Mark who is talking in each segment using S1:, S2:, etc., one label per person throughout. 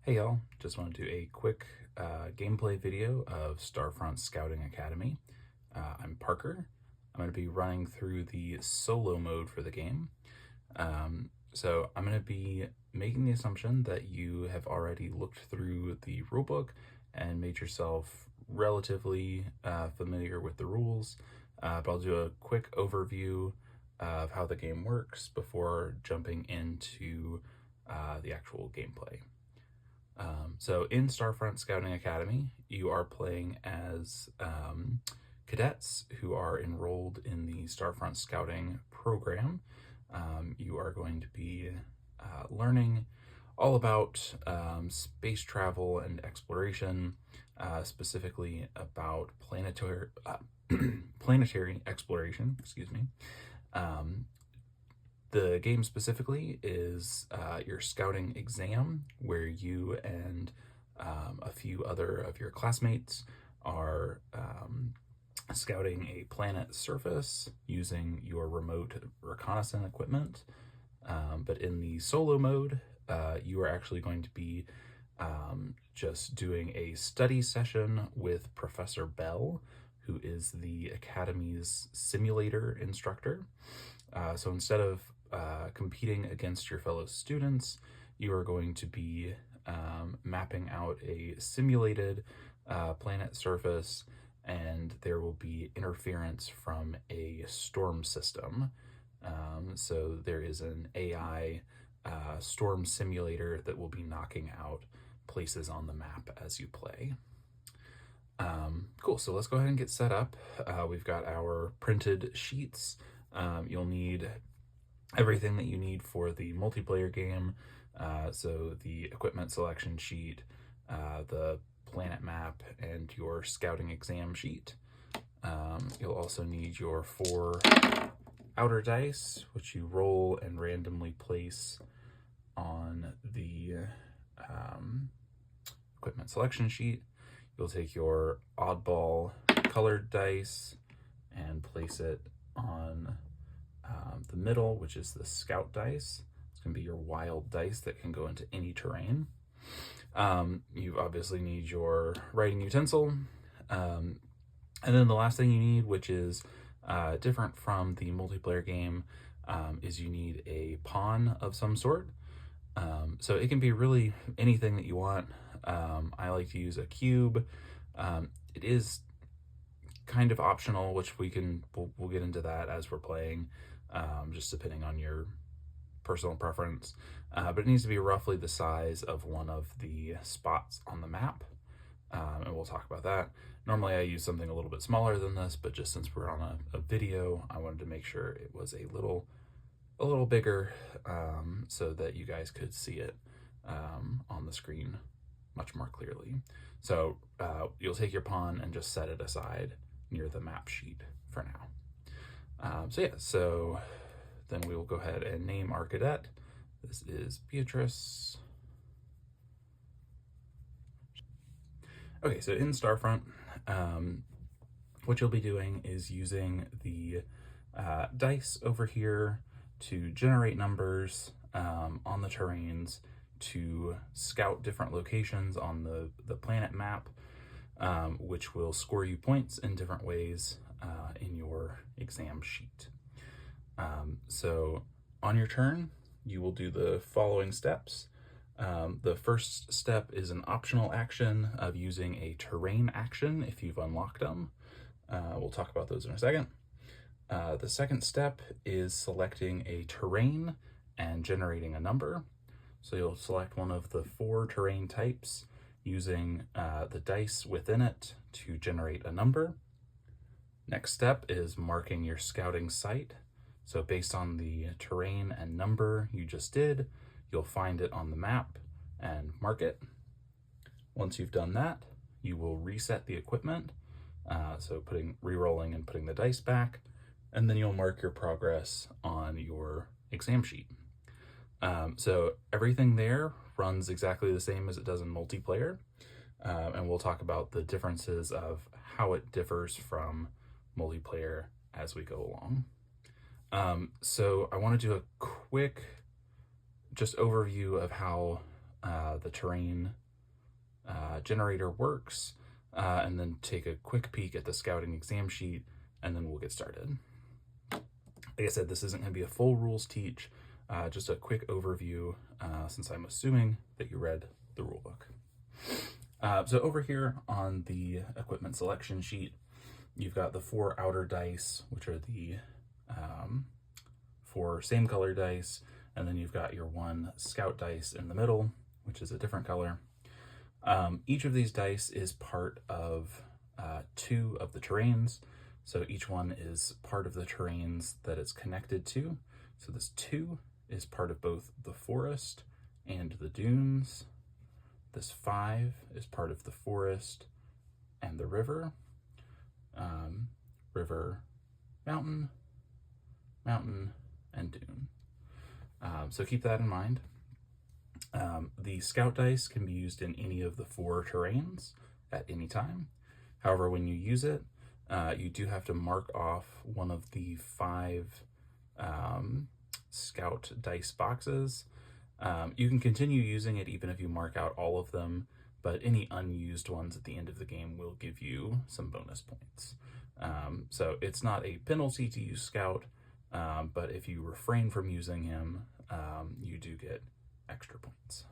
S1: Hey y'all, just want to do a quick gameplay video of Starfront Scouting Academy. I'm Parker. I'm going to be running through the solo mode for the game. So I'm going to be making the assumption that you have already looked through the rulebook and made yourself relatively familiar with the rules, but I'll do a quick overview of how the game works before jumping into the actual gameplay. So in Starfront Scouting Academy, you are playing as cadets who are enrolled in the Starfront Scouting program. You are going to be learning all about space travel and exploration, specifically about planetary exploration, excuse me. The game specifically is your scouting exam, where you and a few other of your classmates are scouting a planet's surface using your remote reconnaissance equipment. But in the solo mode, you are actually going to be just doing a study session with Professor Bell, who is the Academy's simulator instructor. So instead of competing against your fellow students, you are going to be mapping out a simulated planet surface, and there will be interference from a storm system. So there is an AI storm simulator that will be knocking out places on the map as you play. Cool, so let's go ahead and get set up. We've got our printed sheets. You'll need everything that you need for the multiplayer game. So the equipment selection sheet, the planet map, and your scouting exam sheet. You'll also need your 4 outer dice, which you roll and randomly place on the equipment selection sheet. You'll take your oddball colored dice and place it on the middle, which is the scout dice. It's going to be your wild dice that can go into any terrain. You obviously need your writing utensil. And then the last thing you need, which is different from the multiplayer game, is you need a pawn of some sort. So it can be really anything that you want. I like to use a cube. It is kind of optional, which we'll get into that as we're playing, just depending on your personal preference. But it needs to be roughly the size of one of the spots on the map, and we'll talk about that. Normally I use something a little bit smaller than this, but just since we're on a video, I wanted to make sure it was a little bigger, so that you guys could see it on the screen much more clearly. So you'll take your pawn and just set it aside near the map sheet for now. So then we will go ahead and name our cadet. This is Beatrice. Okay, so in Starfront, what you'll be doing is using the dice over here to generate numbers on the terrains, to scout different locations on the planet map, which will score you points in different ways in your exam sheet. So on your turn, you will do the following steps. The first step is an optional action of using a terrain action if you've unlocked them. We'll talk about those in a second. The second step is selecting a terrain and generating a number. So you'll select one of the 4 terrain types using the dice within it to generate a number. Next step is marking your scouting site. So based on the terrain and number you just did, you'll find it on the map and mark it. Once you've done that, you will reset the equipment, so re-rolling and putting the dice back, and then you'll mark your progress on your exam sheet. So everything there runs exactly the same as it does in multiplayer, and we'll talk about the differences of how it differs from multiplayer as we go along. So I want to do a quick just overview of how the terrain generator works, and then take a quick peek at the scouting exam sheet, and then we'll get started. Like I said, this isn't going to be a full rules teach, just a quick overview, since I'm assuming that you read the rule book. So over here on the equipment selection sheet, you've got the 4 outer dice, which are the 4 same color dice, and then you've got your 1 scout dice in the middle, which is a different color. Each of these dice is part of 2 of the terrains, so each one is part of the terrains that it's connected to. So this 2 is part of both the forest and the dunes. This 5 is part of the forest and the river. River, mountain, mountain, and dune. So keep that in mind. The scout dice can be used in any of the 4 terrains at any time. However, when you use it, you do have to mark off one of the 5 scout dice boxes. You can continue using it even if you mark out all of them, but any unused ones at the end of the game will give you some bonus points. So it's not a penalty to use scout, but if you refrain from using him, you do get extra points.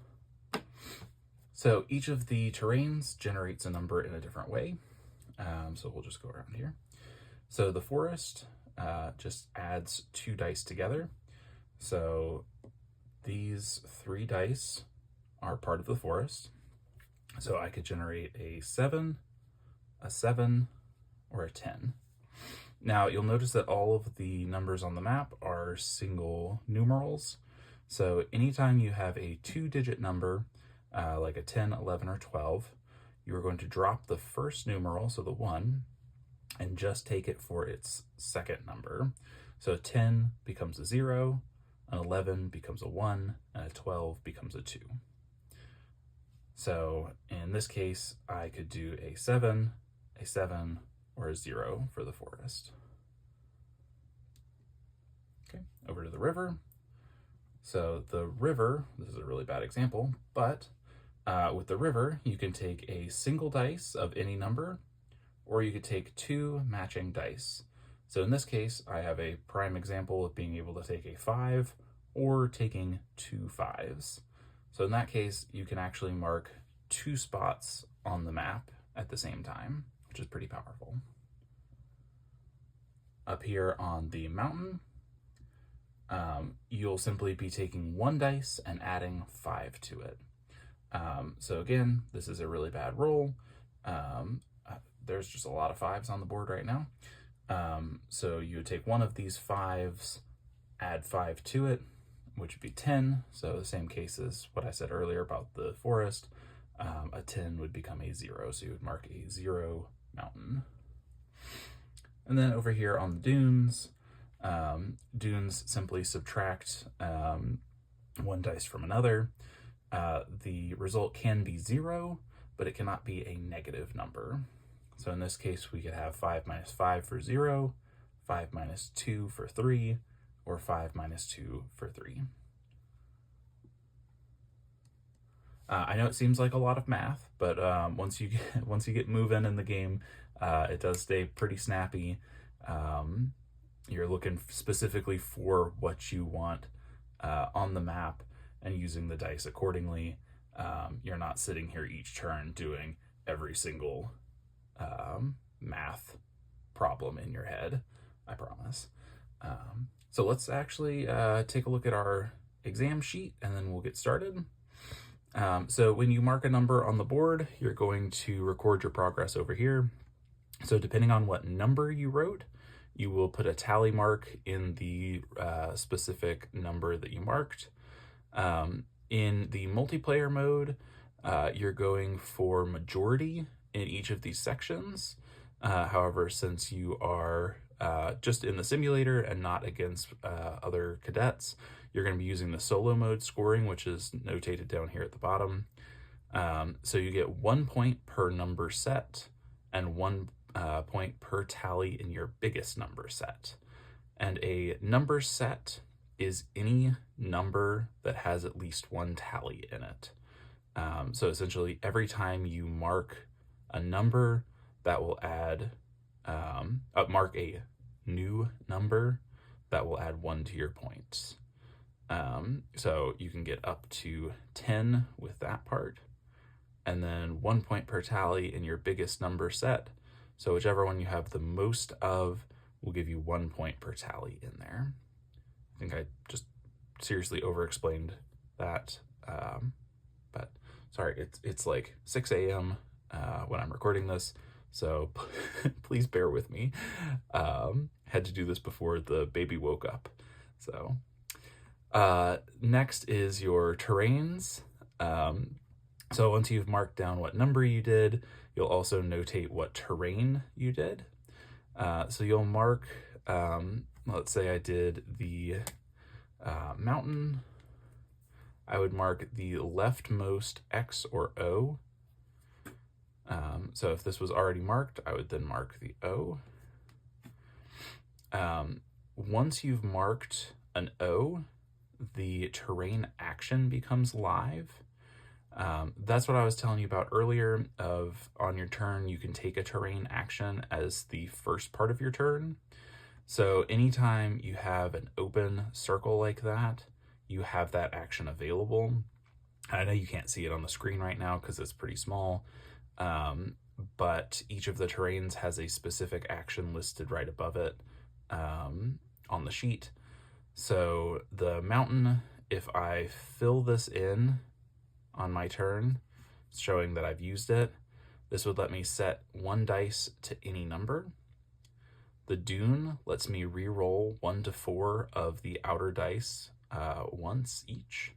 S1: So each of the terrains generates a number in a different way. So we'll just go around here. So the forest just adds 2 dice together. So these 3 dice are part of the forest. So I could generate a 7, a 7, or a 10. Now you'll notice that all of the numbers on the map are single numerals. So anytime you have a 2-digit number, like a 10, 11, or 12, you're going to drop the first numeral, so the 1, and just take it for its second number. So a 10 becomes a 0, an 11 becomes a 1, and a 12 becomes a 2. So in this case, I could do a 7, or a 0 for the forest. Okay, over to the river. So the river, this is a really bad example, but with the river, you can take a single dice of any number, or you could take 2 matching dice. So in this case, I have a prime example of being able to take a 5 or taking 2 5s. So in that case, you can actually mark 2 spots on the map at the same time, which is pretty powerful. Up here on the mountain, you'll simply be taking 1 dice and adding 5 to it. So again, this is a really bad roll. There's just a lot of 5s on the board right now. So you would take one of these 5s, add 5 to it, which would be 10. So the same case as what I said earlier about the forest. A 10 would become a 0, so you would mark a 0 mountain. And then over here on the dunes, dunes simply subtract 1 dice from another. The result can be 0, but it cannot be a negative number. So in this case, we could have 5 minus 5 for 0, 5 minus 2 for 3, or 5 minus 2 for 3. I know it seems like a lot of math, but once you get moving in the game, it does stay pretty snappy. You're looking specifically for what you want on the map and using the dice accordingly. You're not sitting here each turn doing every single math problem in your head, I promise. So let's actually take a look at our exam sheet, and then we'll get started. So when you mark a number on the board, you're going to record your progress over here. So depending on what number you wrote, you will put a tally mark in the specific number that you marked. In the multiplayer mode, you're going for majority in each of these sections. However, since you are just in the simulator and not against other cadets, you're going to be using the solo mode scoring, which is notated down here at the bottom. So you get 1 point per number set and 1 point per tally in your biggest number set. And a number set is any number that has at least 1 tally in it. So essentially, every time you mark a number, that will add, mark a new number, that will add 1 to your points. So you can get up to 10 with that part, and then 1 point per tally in your biggest number set. So whichever one you have the most of will give you 1 point per tally in there. I think I just seriously over-explained that, but sorry, it's like 6 a.m. When I'm recording this, so please bear with me. Had to do this before the baby woke up. So next is your terrains. So once you've marked down what number you did, you'll also notate what terrain you did. So you'll mark, let's say I did the mountain. I would mark the leftmost X or O. So if this was already marked, I would then mark the O. Once you've marked an O, the terrain action becomes live. That's what I was telling you about earlier, of on your turn, you can take a terrain action as the first part of your turn. So anytime you have an open circle like that, you have that action available. I know you can't see it on the screen right now because it's pretty small, but each of the terrains has a specific action listed right above it on the sheet. So the mountain, if I fill this in on my turn, showing that I've used it, this would let me set 1 dice to any number. The dune lets me re-roll 1 to 4 of the outer dice once each.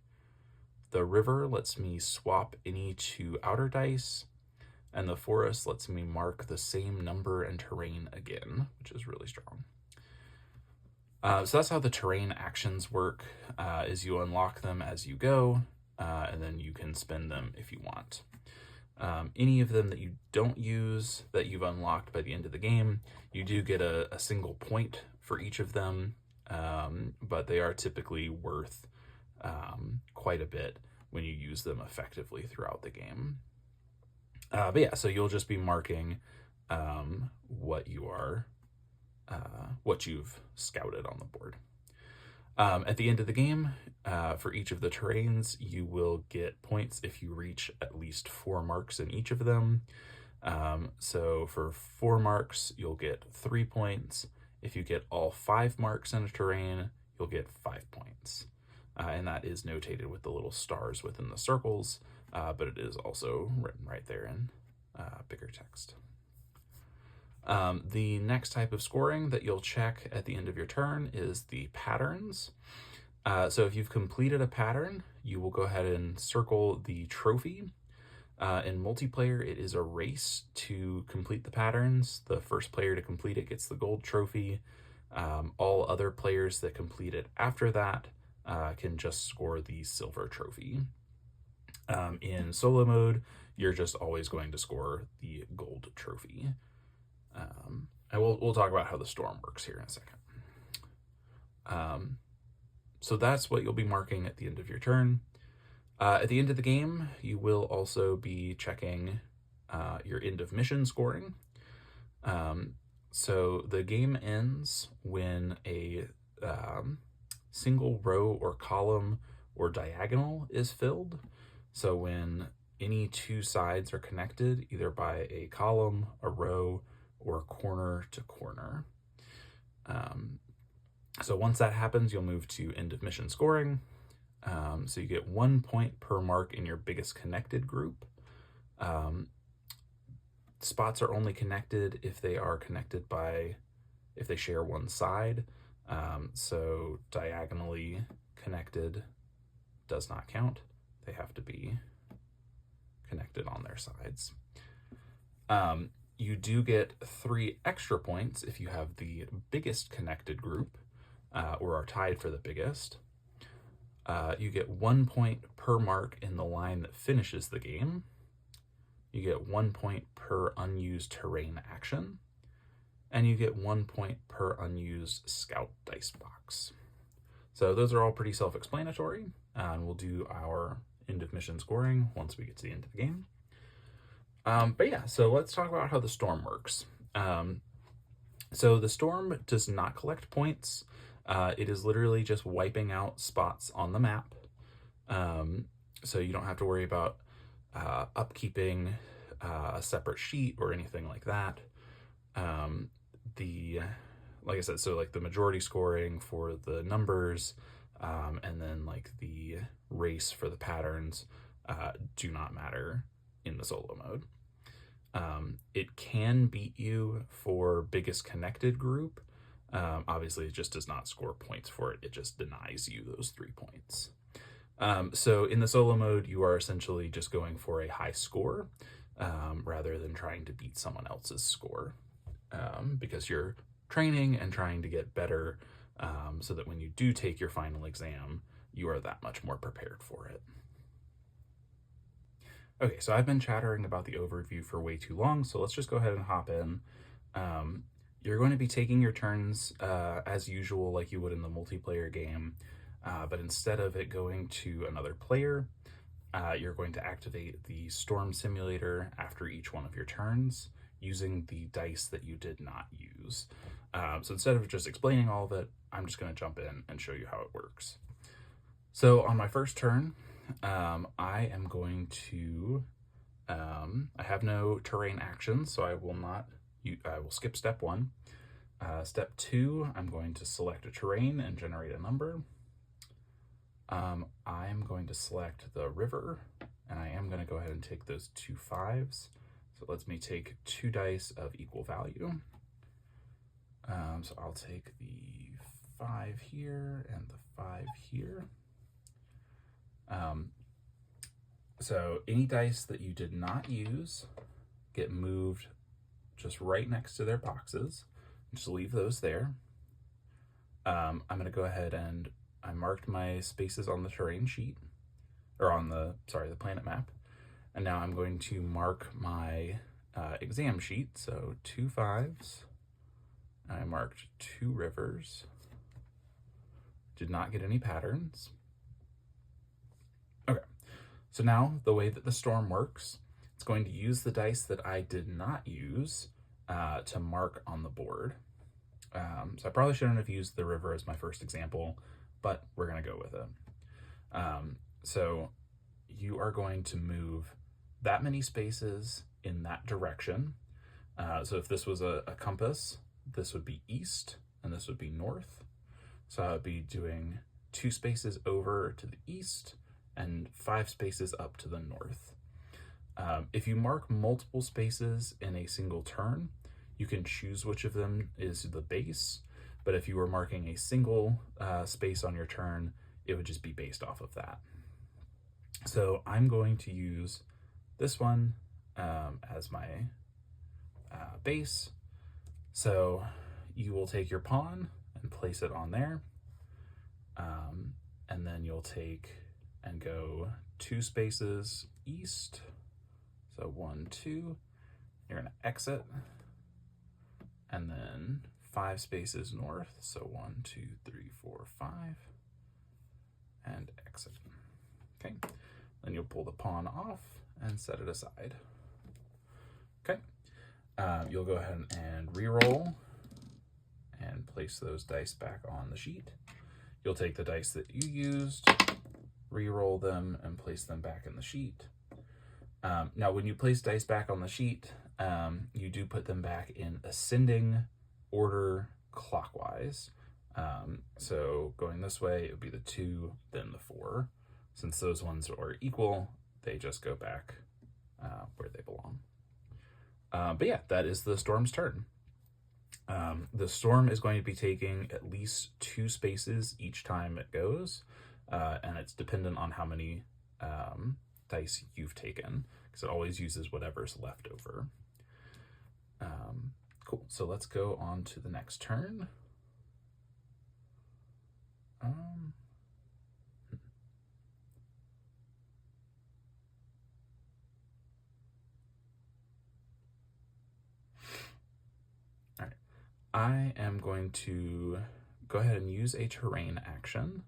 S1: The river lets me swap any 2 outer dice, and the forest lets me mark the same number and terrain again, which is really strong. So that's how the terrain actions work, is you unlock them as you go, and then you can spend them if you want. Any of them that you don't use, that you've unlocked by the end of the game, you do get a single point for each of them, but they are typically worth quite a bit when you use them effectively throughout the game. But yeah, so you'll just be marking what you've scouted on the board. At the end of the game, for each of the terrains, you will get points if you reach at least 4 marks in each of them. So for 4 marks, you'll get 3 points. If you get all 5 marks in a terrain, you'll get 5 points. And that is notated with the little stars within the circles, but it is also written right there in bigger text. The next type of scoring that you'll check at the end of your turn is the patterns. So if you've completed a pattern, you will go ahead and circle the trophy. In multiplayer, it is a race to complete the patterns. The first player to complete it gets the gold trophy. All other players that complete it after that can just score the silver trophy. In solo mode, you're just always going to score the gold trophy. And we'll talk about how the storm works here in a second. So that's what you'll be marking at the end of your turn. At the end of the game, you will also be checking your end of mission scoring. So the game ends when a single row or column or diagonal is filled. So when any 2 sides are connected, either by a column, a row, or corner to corner. So once that happens, you'll move to end of mission scoring. So you get 1 point per mark in your biggest connected group. Spots are only connected if they are connected if they share 1 side. So diagonally connected does not count. They have to be connected on their sides. You do get 3 extra points if you have the biggest connected group, or are tied for the biggest. You get 1 point per mark in the line that finishes the game. You get 1 point per unused terrain action, and you get 1 point per unused scout dice box. So those are all pretty self-explanatory, and we'll do our end of mission scoring once we get to the end of the game. But yeah, so let's talk about how the storm works. So the storm does not collect points. It is literally just wiping out spots on the map. So you don't have to worry about upkeeping a separate sheet or anything like that. Like I said, so like the majority scoring for the numbers, and then like the race for the patterns do not matter in the solo mode. It can beat you for biggest connected group. Obviously, it just does not score points for it. It just denies you those 3 points. So in the solo mode, you are essentially just going for a high score rather than trying to beat someone else's score, because you're training and trying to get better so that when you do take your final exam, you are that much more prepared for it. Okay, so I've been chattering about the overview for way too long, so let's just go ahead and hop in. You're going to be taking your turns as usual, like you would in the multiplayer game, but instead of it going to another player, you're going to activate the storm simulator after each one of your turns using the dice that you did not use. So instead of just explaining all of it, I'm just going to jump in and show you how it works. So on my first turn, I am going to, I have no terrain actions, so I will skip step 1. Step 2, I'm going to select a terrain and generate a number. I'm going to select the river, and I am going to go ahead and take those 2 5s. So it lets me take 2 dice of equal value. So I'll take the 5 here and the 5 here. So any dice that you did not use get moved just right next to their boxes. Just leave those there. I'm going to go ahead and I marked my spaces on the terrain sheet, or on the planet map. And now I'm going to mark my exam sheet. So 2 5s. I marked 2 rivers. Did not get any patterns. Okay, so now the way that the storm works, it's going to use the dice that I did not use to mark on the board. So I probably shouldn't have used the river as my first example, but we're going to go with it. So you are going to move that many spaces in that direction. So if this was a compass, this would be east and this would be north. So I would be doing 2 spaces over to the east and 5 spaces up to the north. If you mark multiple spaces in a single turn, you can choose which of them is the base, but if you were marking a single space on your turn, it would just be based off of that. So I'm going to use this one as my base. So you will take your pawn and place it on there, and then you'll take and go 2 spaces east. So 1, 2, you're gonna exit, and then 5 spaces north. So 1, 2, 3, 4, 5, and exit. Okay, then you'll pull the pawn off and set it aside. Okay, you'll go ahead and re-roll and place those dice back on the sheet. You'll take the dice that you used, re-roll them, and place them back in the sheet. Now, when you place dice back on the sheet, you do put them back in ascending order clockwise. So going this way, it would be the 2, then the 4. Since those ones are equal, they just go back where they belong. But yeah, that is the storm's turn. The storm is going to be taking at least 2 spaces each time it goes, and it's dependent on how many dice you've taken, because it always uses whatever's left over. Cool, so let's go on to the next turn. All right, I am going to go ahead and use a terrain action.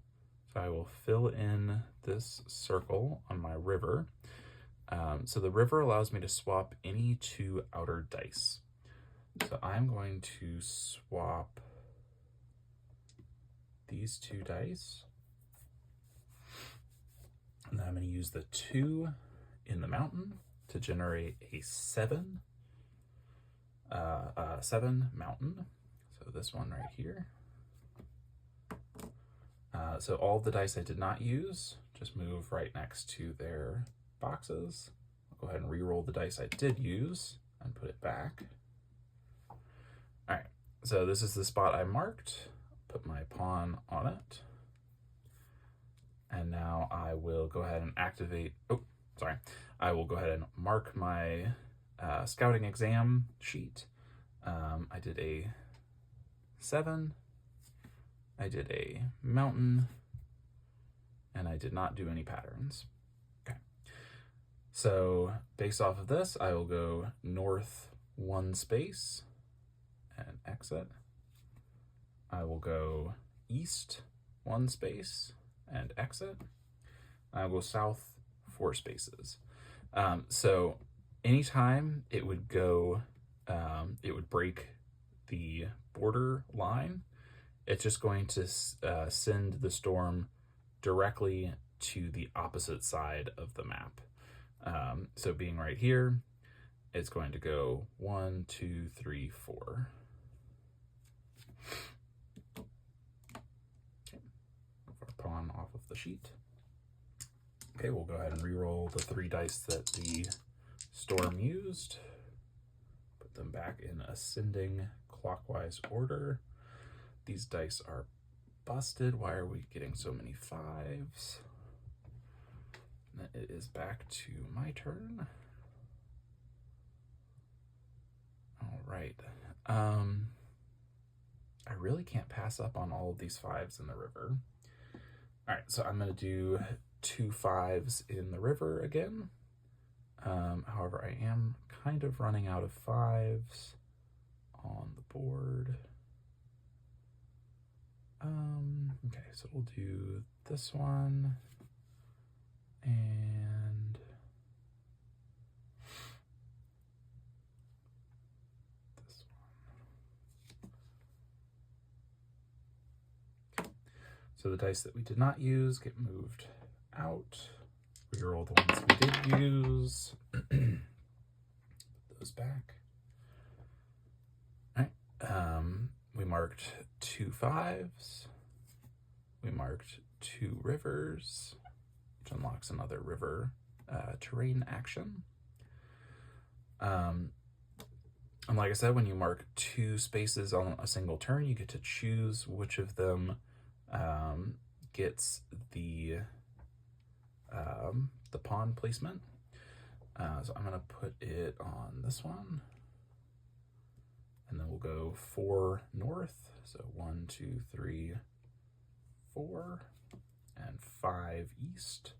S1: So I will fill in this circle on my river. So the river allows me to swap any 2 outer dice. So I'm going to swap these 2 dice. And then I'm going to use the 2 in the mountain to generate a 7 mountain. So this one right here. So all of the dice I did not use just move right next to their boxes. I'll go ahead and re-roll the dice I did use and put it back. All right, so this is the spot I marked. Put my pawn on it. And now I will go ahead and activate, I will go ahead and mark my scouting exam sheet. I did a 7, I did a mountain, and I did not do any patterns. Okay. So based off of this, I will go north 1 space and exit. I will go east 1 space and exit. I'll go south 4 spaces. So anytime it would go, it would break the border line, it's just going to send the storm directly to the opposite side of the map. So being right here, it's going to go 1, 2, 3, 4. Okay. Move our pawn off of the sheet. Okay, we'll go ahead and re-roll the 3 dice that the storm used. Put them back in ascending clockwise order. These dice are busted. Why are we getting so many 5s? It is back to my turn. All right. I really can't pass up on all of these 5s in the river. All right, so I'm going to do 2 5s in the river again. However, I am kind of running out of 5s on the board. Okay, so we'll do this one and this one. Okay. So the dice that we did not use get moved out. Reroll the ones we did use. Put those back. All right. We marked 2 5s. We marked 2 rivers, which unlocks another river terrain action. And like I said, when you mark 2 spaces on a single turn, you get to choose which of them gets the pawn placement. So I'm going to put it on this one. And then we'll go 4 north. So 1, 2, 3, 4. And 5 east.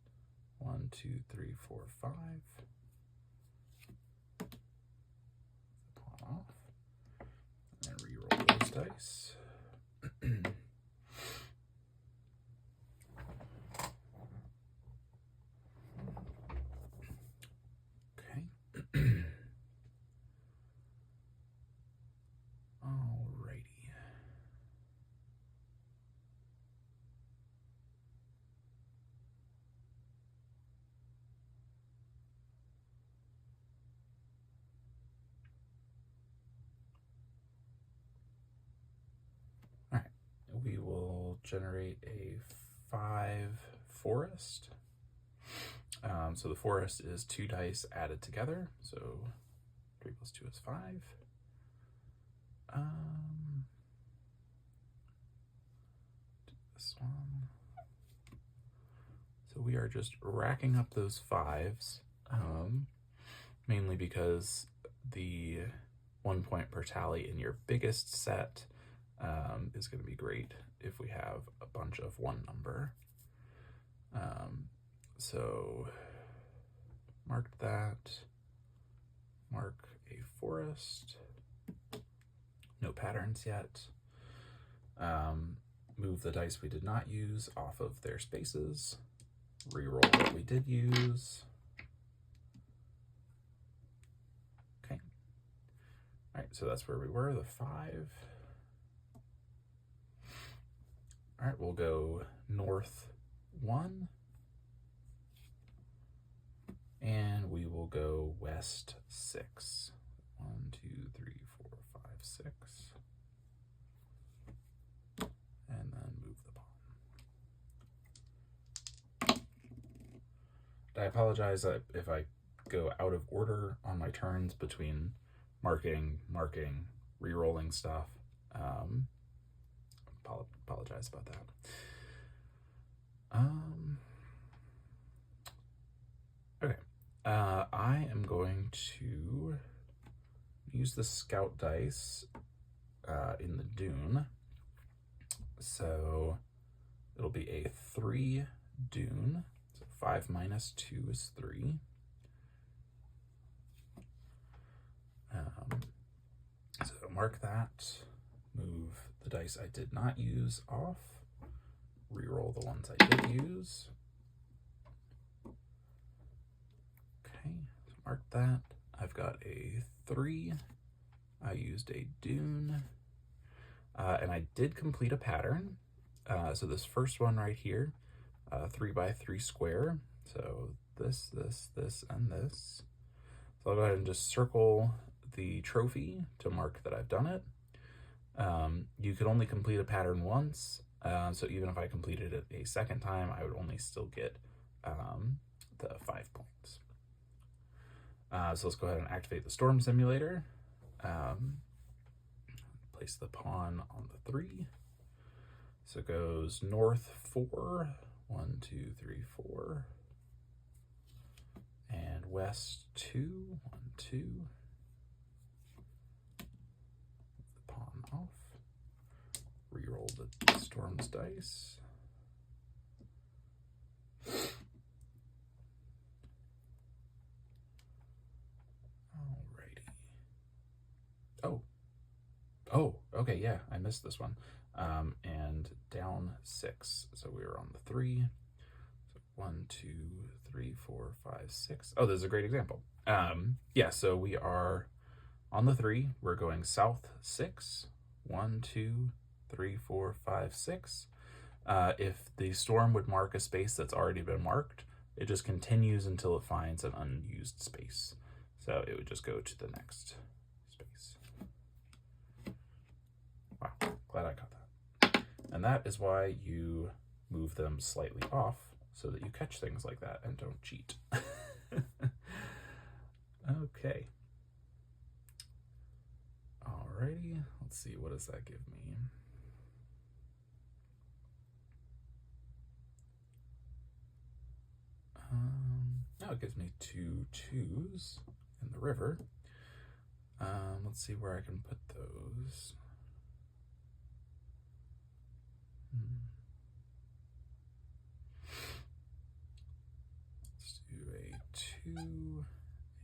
S1: 1, 2, 3, 4, 5. Pawn off. And then re-roll those dice. Okay. Alrighty. Alright, we will generate a 5 forest. So the forest is 2 dice added together. So 3 plus 2 is 5. Do this one. So we are just racking up those 5s, mainly because the 1 point per tally in your biggest set is going to be great if we have a bunch of 1 number. So mark that, mark a forest, no patterns yet. move the dice we did not use off of their spaces, reroll what we did use. Okay. All right, so that's where we were, the 5. All right, we'll go north 1. And we will go west 6. 1, 2, 3, 4, 5, 6. And then move the pawn. I apologize if I go out of order on my turns between marking, re-rolling stuff. Apologize about that. Okay. I am going to use the scout dice in the dune. So it'll be a 3 dune. So 5 minus 2 is 3. So mark that, move the dice I did not use off, reroll the ones I did use. Okay, so mark that. I've got a 3. I used a dune. And I did complete a pattern. So this first one right here, 3 by 3 square. So this, and this. So I'll go ahead and just circle the trophy to mark that I've done it. You could only complete a pattern once. So even if I completed it a second time, I would only still get the 5 points. So let's go ahead and activate the storm simulator. Place the pawn on the 3. So it goes north 4, 1, 2, 3, 4, and west 2, 1, 2. The pawn off. Reroll the storm's dice. Alrighty. Oh, okay, yeah, I missed this one. And down 6. So we were on the 3. So 1, 2, 3, 4, 5, 6. Oh, this is a great example. Yeah, so we are on the 3. We're going south 6. 1, 2, 3, 4, 5, 6. If the storm would mark a space that's already been marked, it just continues until it finds an unused space. So it would just go to the next space. Wow, glad I got that. And that is why you move them slightly off, so that you catch things like that and don't cheat. Okay. Alrighty, let's see, what does that give me? Now it gives me 2 2s in the river. Let's see where I can put those. Let's do a 2 and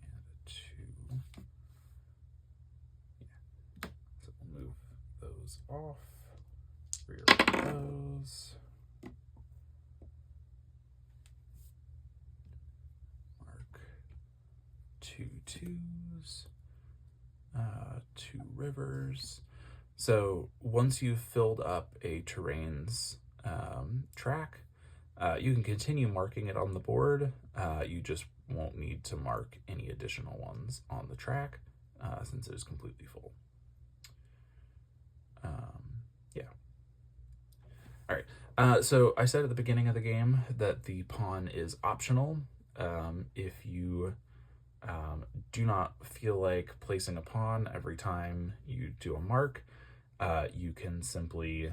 S1: a 2. Yeah. So we'll move those off. Reroll those. Mark 2 2s. 2 rivers. So once you've filled up a terrain's track, you can continue marking it on the board. You just won't need to mark any additional ones on the track since it is completely full. Yeah. All right. So I said at the beginning of the game that the pawn is optional. If you do not feel like placing a pawn every time you do a mark, you can simply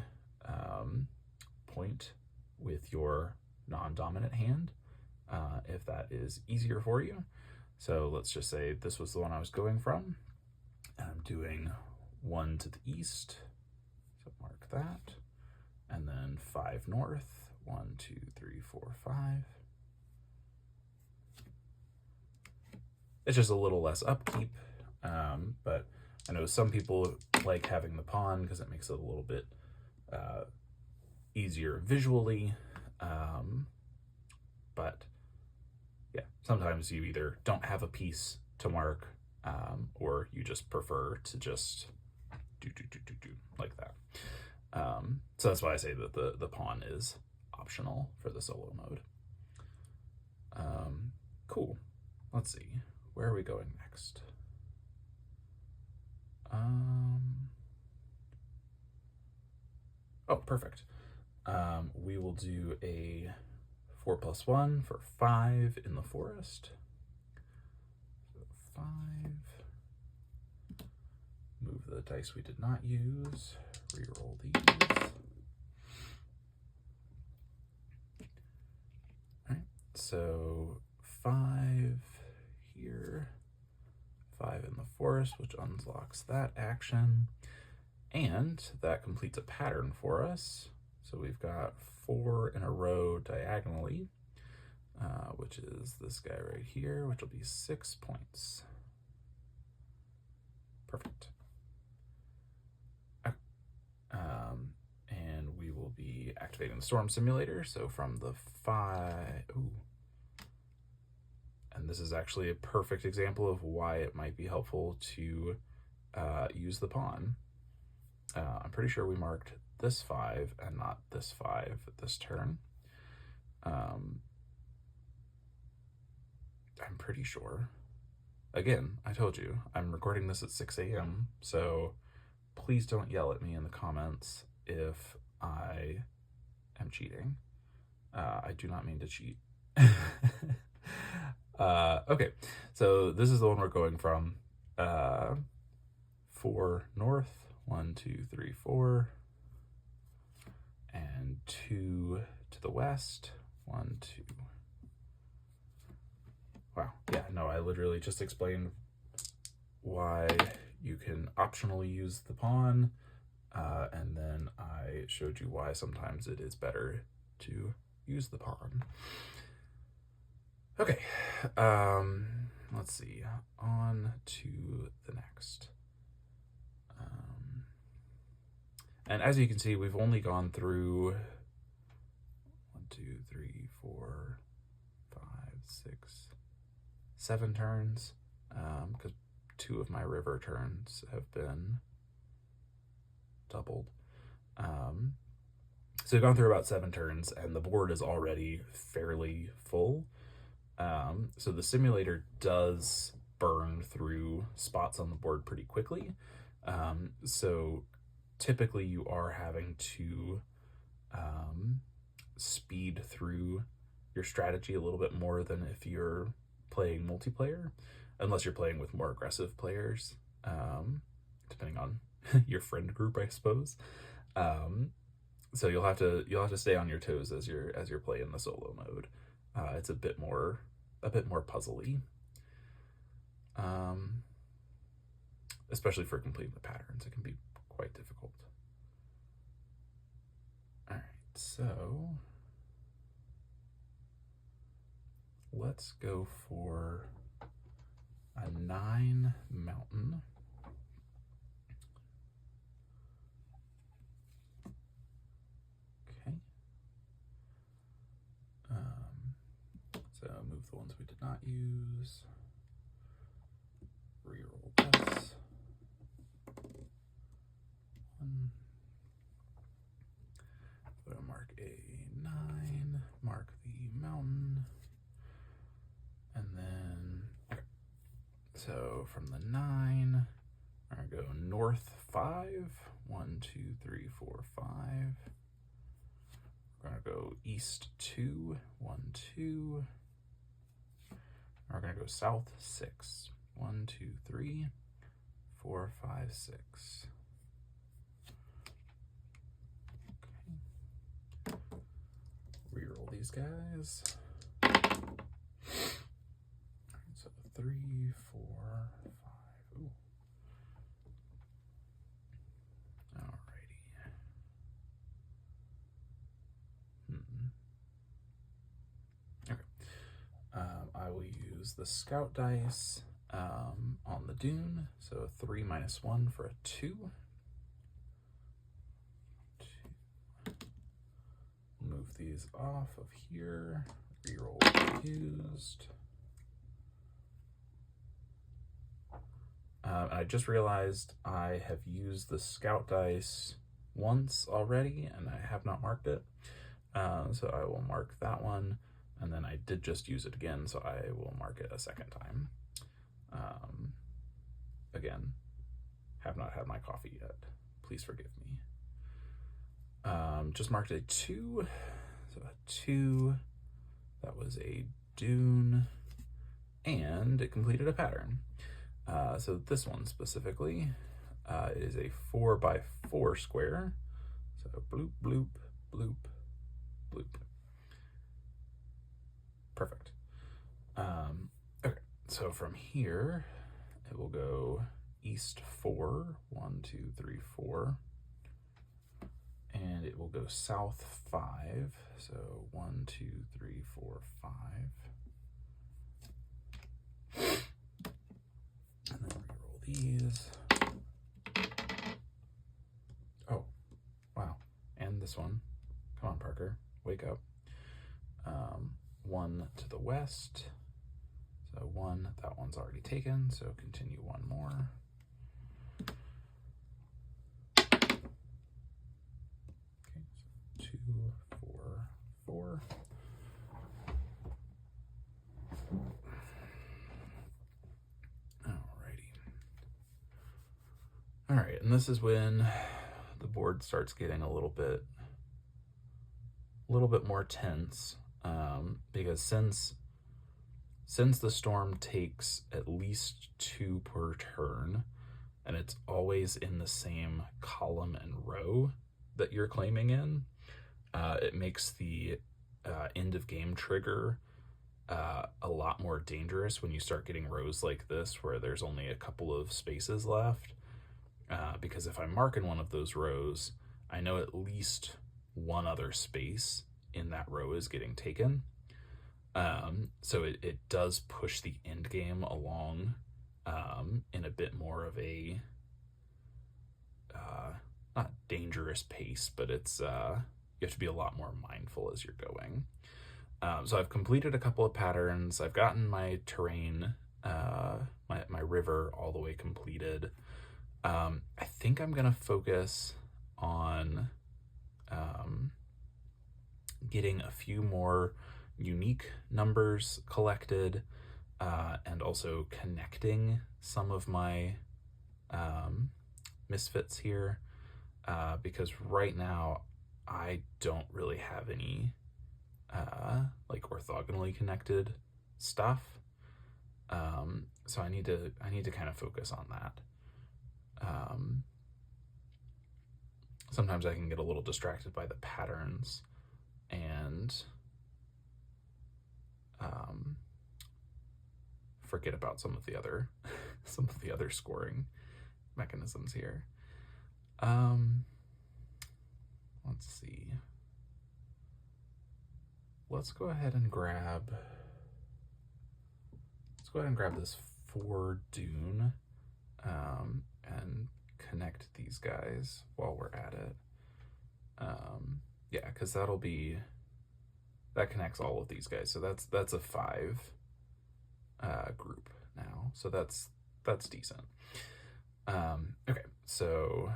S1: point with your non-dominant hand if that is easier for you. So let's just say this was the one I was going from, and I'm doing 1 to the east, so mark that, and then 5 north, 1, 2, 3, 4, 5. It's just a little less upkeep, but I know some people like having the pawn because it makes it a little bit easier visually, but yeah, sometimes you either don't have a piece to mark, or you just prefer to just do like that. So that's why I say that the pawn is optional for the solo mode. Cool. Let's see. Where are we going next? Oh, perfect. We will do a 4+1 for 5 in the forest. So 5. Move the dice we did not use. Reroll these. All right. So 5 here. 5 in the forest, which unlocks that action. And that completes a pattern for us. So we've got 4 in a row diagonally, which is this guy right here, which will be 6 points. Perfect. And we will be activating the storm simulator. So from the 5, and this is actually a perfect example of why it might be helpful to use the pawn. I'm pretty sure we marked this 5 and not this 5 this turn. I'm pretty sure. Again, I told you, I'm recording this at 6 a.m., so please don't yell at me in the comments if I am cheating. I do not mean to cheat. Okay, so this is the one we're going from. 4 north, 1, 2, 3, 4, and 2 to the west, 1, 2. Wow, yeah, no, I literally just explained why you can optionally use the pawn, and then I showed you why sometimes it is better to use the pawn. Okay, let's see, on to the next. And as you can see, we've only gone through 1, 2, 3, 4, 5, 6, 7 turns, because 2 of my river turns have been doubled. So we've gone through about 7 turns, and the board is already fairly full. So the simulator does burn through spots on the board pretty quickly. So typically you are having to speed through your strategy a little bit more than if you're playing multiplayer, unless you're playing with more aggressive players, depending on your friend group, I suppose. So you'll have to stay on your toes as you're playing the solo mode. It's a bit more puzzly, especially for completing the patterns. It can be quite difficult. All right, so let's go for a 9 mountain. Okay. So move the ones we did not use. Reroll this. 1. I'm gonna mark a 9. Mark the mountain. And then, okay. So from the 9, we're gonna go north 5. 1, 2, 3, 4, 5. We're gonna go east 2. 1, 2. We're gonna go south 6. 1, 2, 3, 4, 5, 6. Okay. Reroll these guys. So 3, 4, 5. Ooh. Alrighty. Okay. I will use the scout dice on the dune. So 3 minus 1 for a 2. 2. move these off of here, reroll used. I just realized I have used the scout dice once already and I have not marked it. So I will mark that one, and then I did just use it again, so I will mark it a second time. Again, have not had my coffee yet. Please forgive me. Just marked a 2, so a 2, that was a dune, and it completed a pattern. So this one specifically is a 4x4 square. So bloop, bloop, bloop, bloop. Perfect. Okay, so from here, it will go east 4, 1, 2, 3, 4. And it will go south 5. So 1, 2, 3, 4, 5. And then reroll these. Oh, wow. And this one. Come on, Parker. Wake up. 1 to the west. So 1, that one's already taken. So continue 1 more. Okay, so 2, 4, 4. All right, and this is when the board starts getting a little bit more tense, because since the storm takes at least 2 per turn, and it's always in the same column and row that you're claiming in, it makes the end of game trigger a lot more dangerous when you start getting rows like this where there's only a couple of spaces left. Because if I mark in one of those rows, I know at least one other space in that row is getting taken. So it does push the end game along in a bit more of a not dangerous pace, but it's you have to be a lot more mindful as you're going. So I've completed a couple of patterns. I've gotten my terrain, my river all the way completed. I think I'm gonna focus on getting a few more unique numbers collected, and also connecting some of my misfits here, because right now I don't really have any like orthogonally connected stuff, so I need to kind of focus on that. Sometimes I can get a little distracted by the patterns and forget about some of the other scoring mechanisms here. Let's see. Let's go ahead and grab this 4 dune, and connect these guys while we're at it. Yeah, because that connects all of these guys. So that's a 5 group now. So that's decent. Okay, so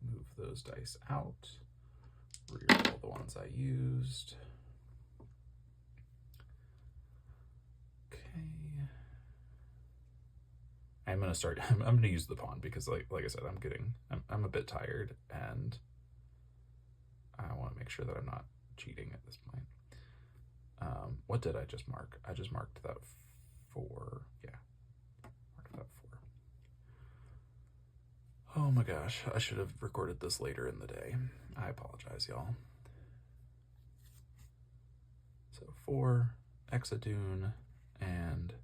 S1: move those dice out. Reroll the ones I used. Okay. I'm gonna use the pawn because like I said, I'm a bit tired and I want to make sure that I'm not cheating at this point. What did I just mark? I just marked that 4. Yeah, marked that 4. Oh my gosh, I should have recorded this later in the day. I apologize, y'all. So 4, Exadune, and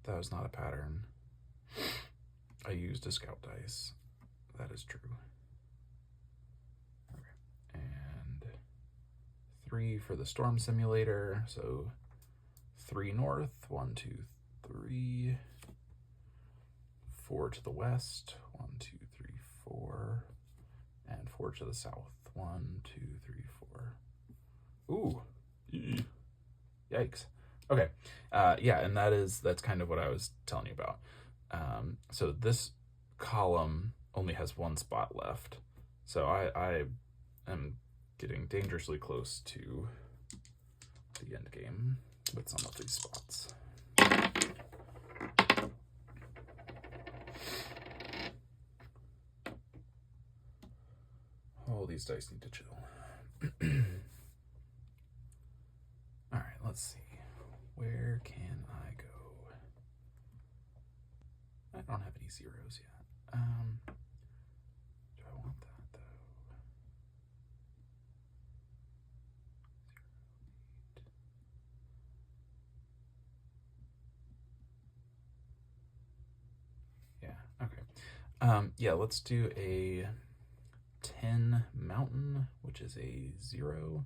S1: that was not a pattern. I used a scout dice. That is true. Okay. And 3 for the storm simulator. So 3 north, 1, 2, 3. 4 to the west, 1, 2, 3, 4. And 4 to the south, 1, 2, 3, 4. Ooh. Yikes. Okay. Yeah, and that's kind of what I was telling you about. So this column only has one spot left. So I am getting dangerously close to the end game with some of these spots. Oh, these dice need to chill. All right, let's see. Where can I go? I don't have any zeros yet. Do I want that though? Yeah, okay. Yeah, let's do a 10 mountain, which is a 0.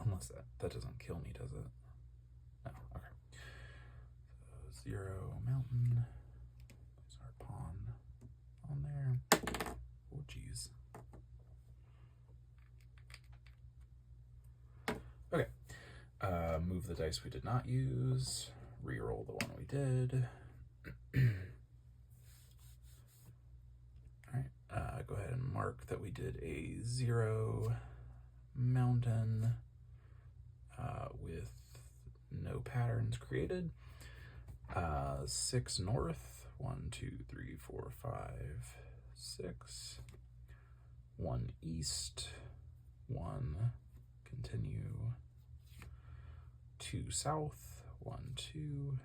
S1: Unless that doesn't kill me, does it? No, okay. So 0 mountain. There's our pawn on there. Oh, geez. Okay. Move the dice we did not use. Reroll the one we did. Alright, go ahead and mark that we did a 0 mountain with no patterns created. 6 north. 1, 2, 3, 4, 5, 6. 1 east. 1 continue. 2 south. 1, 2.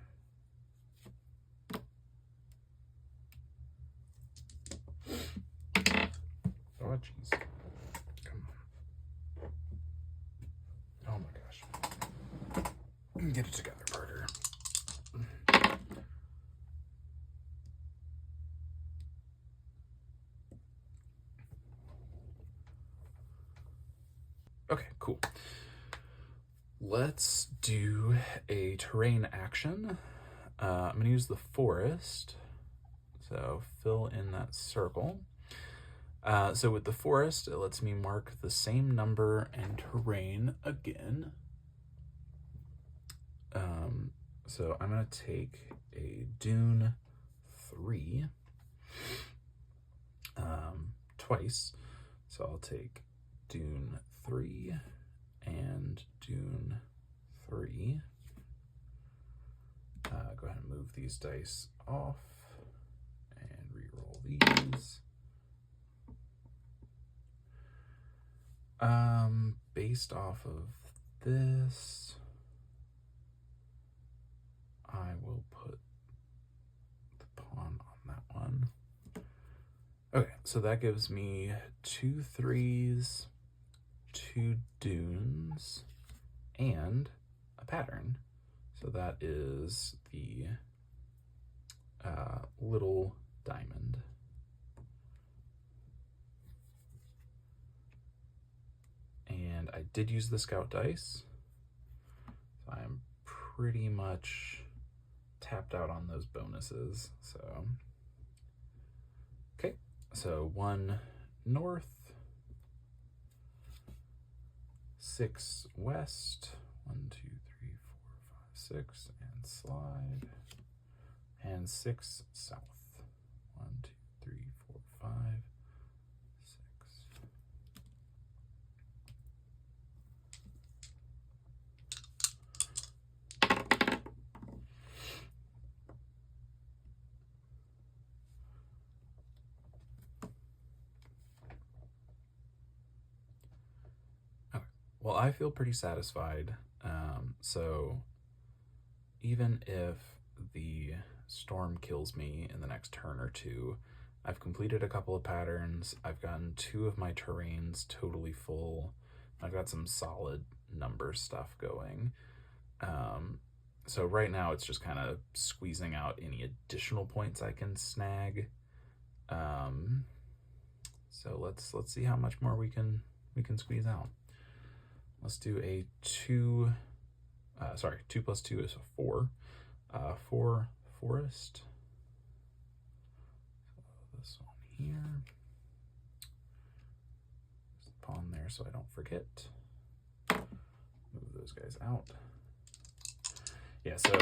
S1: Oh, jeez. Come on. Oh my gosh. Get it together, Carter. Okay, cool. Let's do a terrain action. I'm going to use the forest. So fill in that circle. So with the forest, it lets me mark the same number and terrain again. So I'm going to take a dune 3 twice. So I'll take dune 3 and dune 3. Go ahead and move these dice off and re-roll these. Based off of this, I will put the pawn on that one. Okay, so that gives me 2 3s, 2 dunes, and a pattern. So that is the little diamond. And I did use the scout dice, so I'm pretty much tapped out on those bonuses. So, okay, so 1 north, 6 west, 1, 2, 3, 4, 5, 6, and slide, and 6 south. 1, 2, 3, 4, 5, 6. Okay. Well, I feel pretty satisfied. So even if the storm kills me in the next turn or two, I've completed a couple of patterns. I've gotten 2 of my terrains totally full. I've got some solid number stuff going. So right now it's just kind of squeezing out any additional points I can snag. So let's see how much more we can squeeze out. Let's do a 2 plus 2 is a 4. 4 forest. So this here. Just a pawn there so I don't forget. Move those guys out. Yeah, so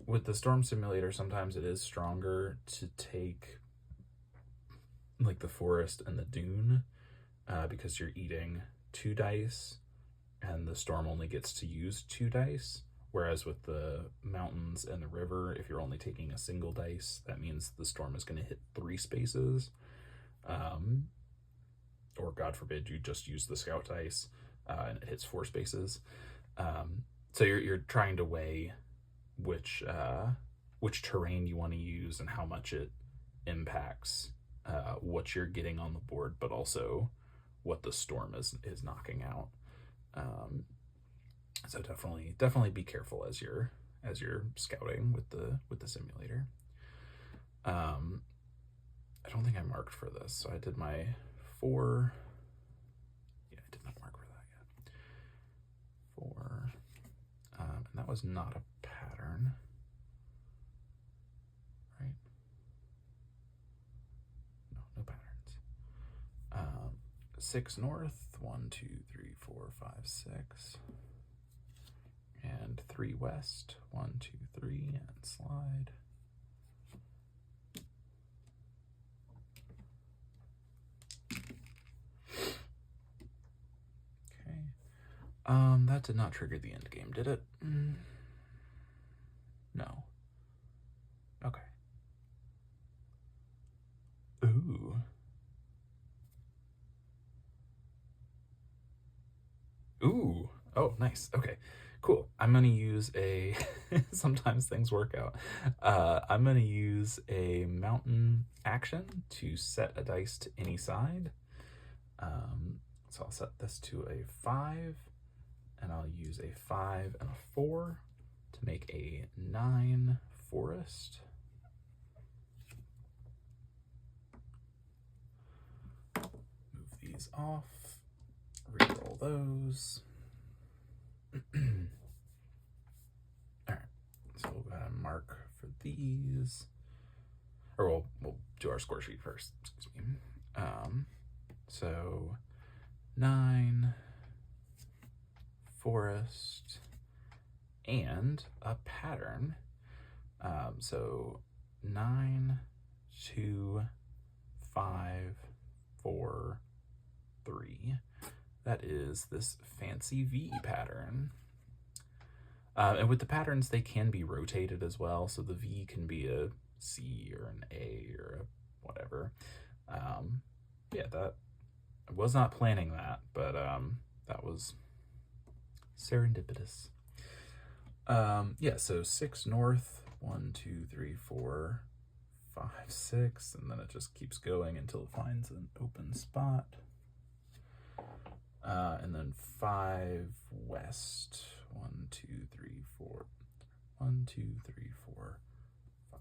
S1: with the Storm Simulator, sometimes it is stronger to take like the forest and the dune because you're eating 2 dice and the storm only gets to use 2 dice. Whereas with the mountains and the river, if you're only taking a single dice, that means the storm is going to hit 3 spaces. Or God forbid you just use the scout dice and it hits 4 spaces. So you're trying to weigh which terrain you want to use and how much it impacts what you're getting on the board, but also what the storm is knocking out. So definitely be careful as you're scouting with the simulator. I don't think I marked for this, so I did my 4. Yeah, I did not mark for that yet. 4, and that was not a pattern, right? No patterns. 6 north, 1, 2, 3, 4, 5, 6. And 3 west, 1, 2, 3, and slide. Okay. That did not trigger the end game, did it? No. Okay. Ooh. Ooh. Oh, nice. Okay. Cool. I'm going to use a, sometimes things work out. I'm going to use a mountain action to set a dice to any side. So I'll set this to a 5, and I'll use a 5 and a 4 to make a 9 forest. Move these off, reroll those. All right, so we'll go ahead and mark for these, or we'll do our score sheet first. Excuse me. So 9 forest and a pattern. So 9 2 5 4 3. That is this fancy V pattern. And with the patterns, they can be rotated as well. So the V can be a C or an A or a whatever. Yeah, that I was not planning that, but that was serendipitous. Yeah, so 6 north, 1, 2, 3, 4, 5, 6, and then it just keeps going until it finds an open spot. And then 5 west, 1, 2, 3, 4, 1, 2, 3, 4, 5.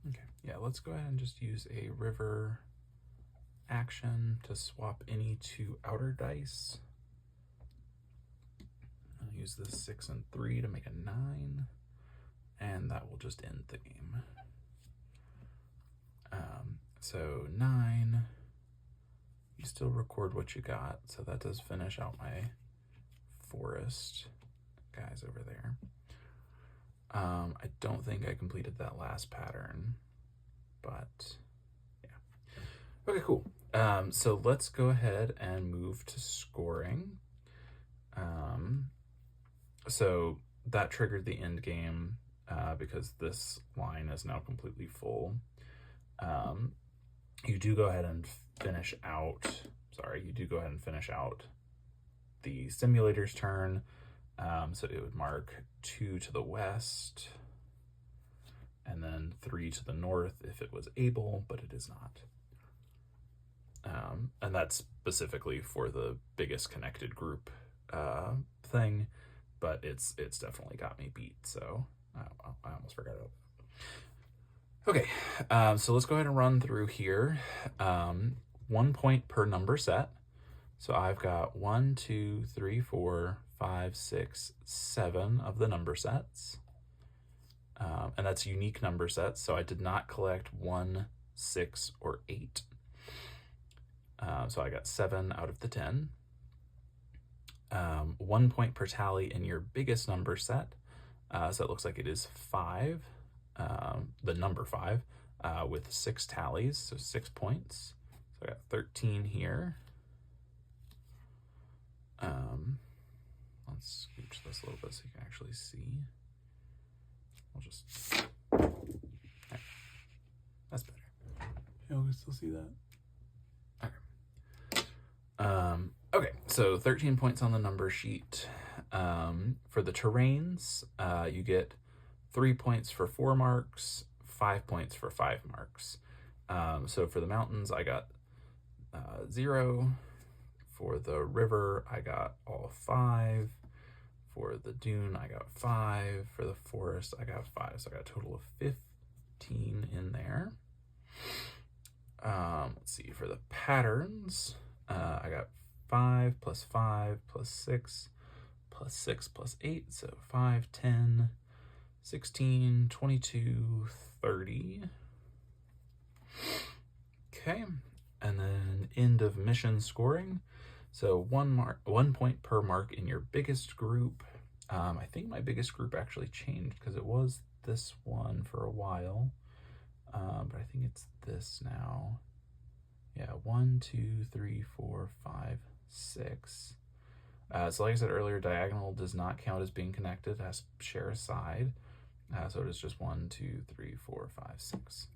S1: Okay, yeah, let's go ahead and just use a river action to swap any 2 outer dice. I'll use this 6 and 3 to make a 9, and that will just end the game. So 9, you still record what you got, so that does finish out my forest guys over there. I don't think I completed that last pattern, but yeah. Okay, cool. So let's go ahead and move to scoring. So that triggered the end game because this line is now completely full. You do go ahead and finish out, the simulator's turn. So it would mark 2 to the west and then 3 to the north if it was able, but it is not. And that's specifically for the biggest connected group thing, but it's definitely got me beat, so I almost forgot it. Okay, so let's go ahead and run through here. 1 point per number set. So I've got 1, 2, 3, 4, 5, 6, 7 of the number sets. And that's unique number sets, so I did not collect 1, 6, or 8. So I got 7 out of the 10. 1 point per tally in your biggest number set. So it looks like it is 5, the number 5, with 6 tallies, so 6 points. So I got 13 here. Let's scooch this a little bit so you can actually see. I'll just... Right. That's better. You can still see that? Okay. Okay, so 13 points on the number sheet. For the terrains, you get 3 points for 4 marks, 5 points for 5 marks. So for the mountains, I got 0. For the river, I got all 5. For the dune, I got 5. For the forest, I got 5. So I got a total of 15 in there. Let's see, for the patterns, I got 5 plus 5 plus 6 plus 6 plus 8. So 5, 10, 16, 22, 30. Okay, and then end of mission scoring. So 1 point per mark in your biggest group. I think my biggest group actually changed because it was this one for a while, but I think it's this now. Yeah, 1, 2, 3, 4, 5, 6. So like I said earlier, diagonal does not count as being connected. It has to share a side. So it is just 1, 2, 3, 4, 5, 6.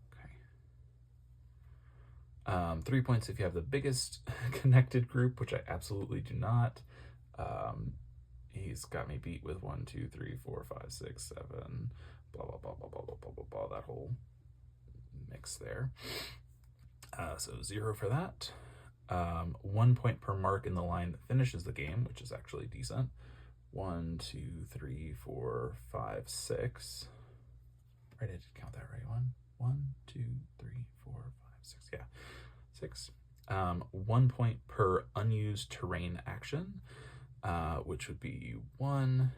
S1: 3 points if you have the biggest connected group, which I absolutely do not. He's got me beat with 1, 2, 3, 4, 5, 6, 7, blah, blah, blah, blah, blah, blah, blah, blah, blah, that whole mix there. So 0 for that. 1 point per mark in the line that finishes the game, which is actually decent. 1, 2, 3, 4, 5, 6. Right, I did count that right. 1, 2, 3, 4, 5, 6. Yeah, 6. 1 point per unused terrain action, which would be 1,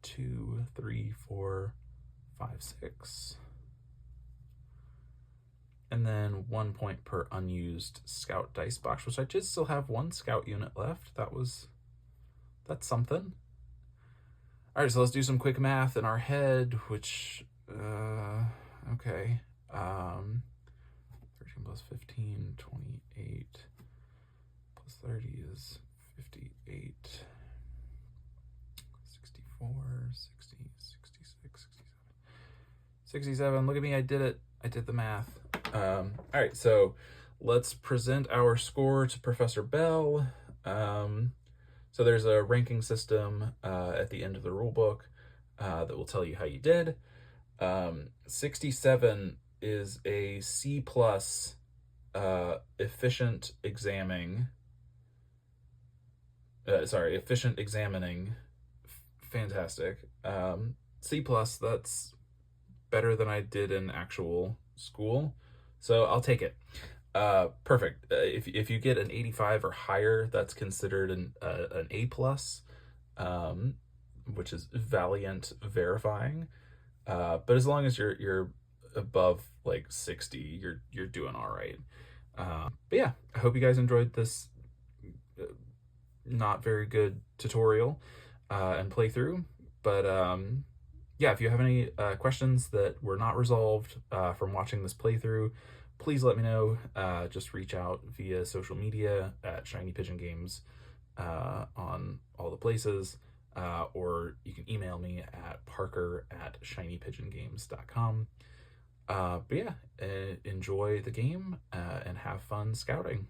S1: 2, 3, 4, 5, 6. And then 1 point per unused scout dice box, which I did still have 1 scout unit left. That's something. All right, so let's do some quick math in our head, which, okay. 13 plus 15, 28, plus 30 is 58, 64, 60, 66, 67. 67, look at me, I did it. I did the math. All right, so let's present our score to Professor Bell. So there's a ranking system at the end of the rule book that will tell you how you did. 67 is a C plus efficient examining. Efficient examining. Fantastic. C plus, that's better than I did in actual school, so I'll take it. Perfect. If you get an 85 or higher, that's considered an A plus, which is Valiant verifying. But as long as you're above like 60, you're doing all right. But yeah, I hope you guys enjoyed this not very good tutorial and playthrough. But yeah, if you have any questions that were not resolved from watching this playthrough, please let me know. Just reach out via social media at Shiny Pigeon Games on all the places, or you can email me at parker@shinypigeongames.com. But yeah, enjoy the game and have fun scouting.